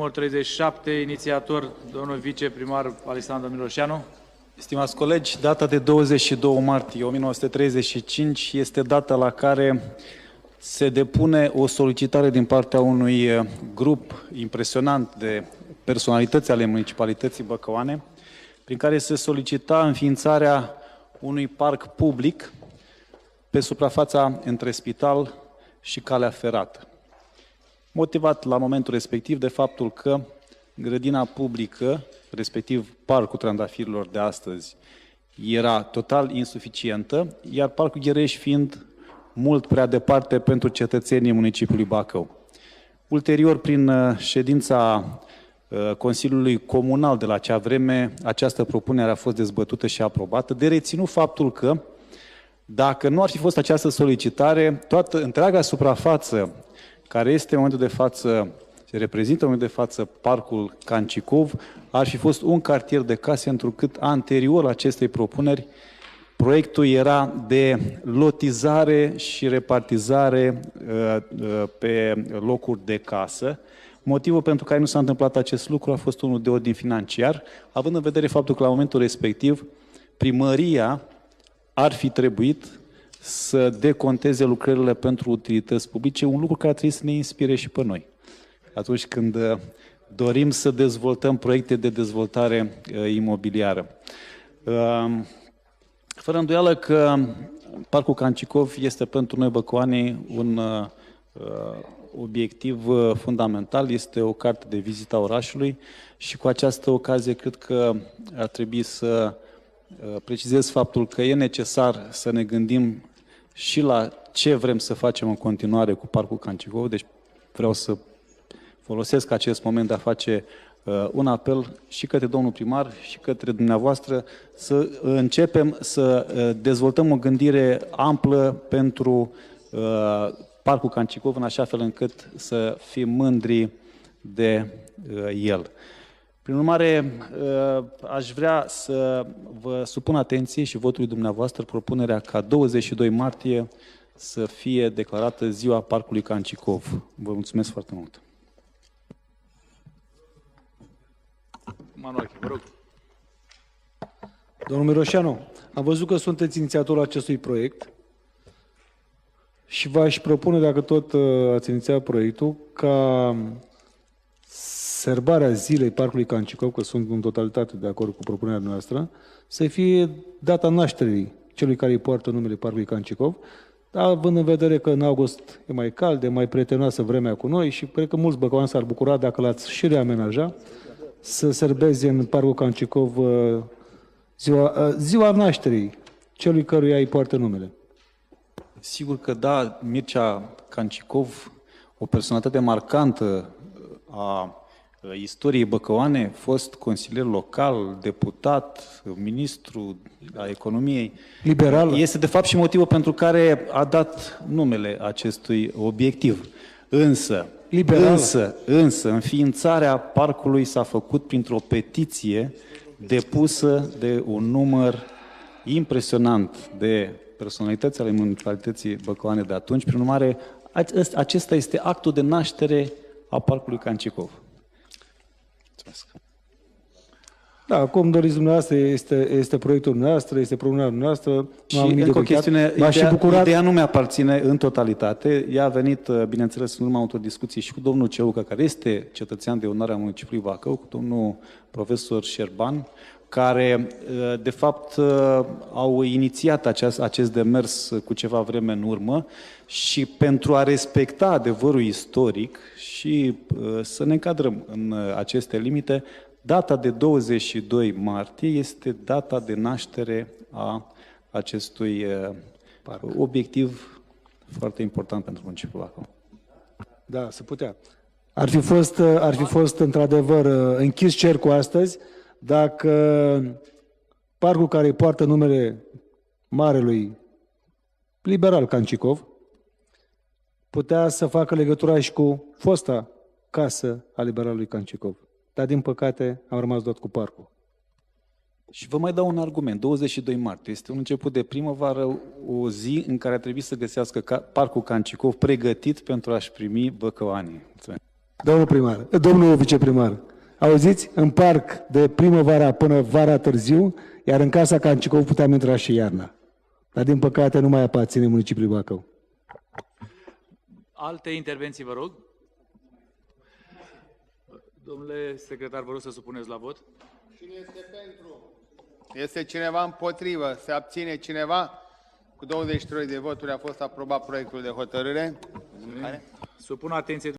numărul 37, inițiator, domnul viceprimar Alexandru Miroșeanu. Stimați colegi, data de 22 martie 1935 este data la care se depune o solicitare din partea unui grup impresionant de personalități ale municipalității Băcăoane, prin care se solicita înființarea unui parc public pe suprafața între spital și calea ferată. Motivat la momentul respectiv de faptul că grădina publică, respectiv parcul Trandafirilor de astăzi, era total insuficientă, iar parcul Ghereș fiind mult prea departe pentru cetățenii municipiului Bacău. Ulterior, prin ședința Consiliului Comunal de la acea vreme, această propunere a fost dezbătută și aprobată, de reținut faptul că, dacă nu ar fi fost această solicitare, toată întreaga suprafață care este în momentul de față, se reprezintă în momentul de față parcul Cancicov, ar fi fost un cartier de case, întrucât anterior acestei propuneri, proiectul era de lotizare și repartizare pe locuri de casă. Motivul pentru care nu s-a întâmplat acest lucru a fost unul de ordin financiar, având în vedere faptul că la momentul respectiv primăria ar fi trebuit să deconteze lucrările pentru utilități publice, un lucru care ar trebui să ne inspire și pe noi. Atunci când dorim să dezvoltăm proiecte de dezvoltare imobiliară. Fără îndoială că Parcul Cancicov este pentru noi băcoanii un obiectiv fundamental, este o carte de vizită a orașului și cu această ocazie cred că ar trebui să precizez faptul că e necesar să ne gândim și la ce vrem să facem în continuare cu Parcul Cancicov, deci vreau să folosesc acest moment de a face un apel și către domnul primar și către dumneavoastră să începem să dezvoltăm o gândire amplă pentru Parcul Cancicov, în așa fel încât să fim mândri de el. Prin urmare, aș vrea să vă supun atenție și votului dumneavoastră propunerea ca 22 martie să fie declarată Ziua Parcului Cancicov. Vă mulțumesc foarte mult! Manuel, vă rog. Domnul Miroșeanu, am văzut că sunteți inițiatorul acestui proiect și v-aș propune, dacă tot ați inițiat proiectul, ca sărbarea zilei Parcului Cancicov, că sunt în totalitate de acord cu propunerea noastră, să fie data nașterii celui care îi poartă numele Parcului Cancicov, având în vedere că în august e mai cald, e mai prietenoasă vremea cu noi și cred că mulți băcăoani s-ar bucura dacă l-ați și reamenaja, să serbeze în Parcul Cancicov ziua nașterii celui căruia îi poartă numele. Sigur că da, Mircea Cancicov, o personalitate marcantă a istoriei băcăoane, fost consilier local, deputat, ministru a economiei. Liberal. Este de fapt și motivul pentru care a dat numele acestui obiectiv. Însă, înființarea parcului s-a făcut printr-o petiție depusă de un număr impresionant de personalități ale municipalității Băcăoane de atunci. Prin urmare, acesta este actul de naștere a Parcului Cancicov. Mulțumesc. Da, cum doriți dumneavoastră, este proiectul dumneavoastră, este propunerea dumneavoastră. Și încă o chestiune, ideea nu mi-aparține în totalitate. Ea a venit, bineînțeles, în urma unor discuții și cu domnul Ceucă, care este cetățean de onoare a municipiului Bacău, cu domnul profesor Șerban, care, de fapt, au inițiat acest demers cu ceva vreme în urmă și pentru a respecta adevărul istoric și să ne încadrăm în aceste limite, data de 22 martie este data de naștere a acestui obiectiv foarte important pentru municipiul Bacău. Da, se putea. Ar fi fost într-adevăr închis cercul astăzi dacă parcul care îi poartă numele marelui liberal Cancicov putea să facă legătura și cu fosta casă a liberalului Cancicov. Dar, din păcate, am rămas doar cu parcul. Și vă mai dau un argument. 22 martie este un început de primăvară, o zi în care ar trebui să găsească Parcul Cancicov pregătit pentru a-și primi băcăoanii. Mulțumesc. Domnul viceprimar, auziți? În parc de primăvara până vara târziu, iar în casa Cancicov puteam intra și iarna. Dar din păcate nu mai aparține municipiului Bacău. Alte intervenții, vă rog. Domnule secretar, vă rog să supuneți la vot. Cine este pentru? Este cineva împotrivă? Se abține cineva? Cu 23 de voturi a fost aprobat proiectul de hotărâre. Supun atenție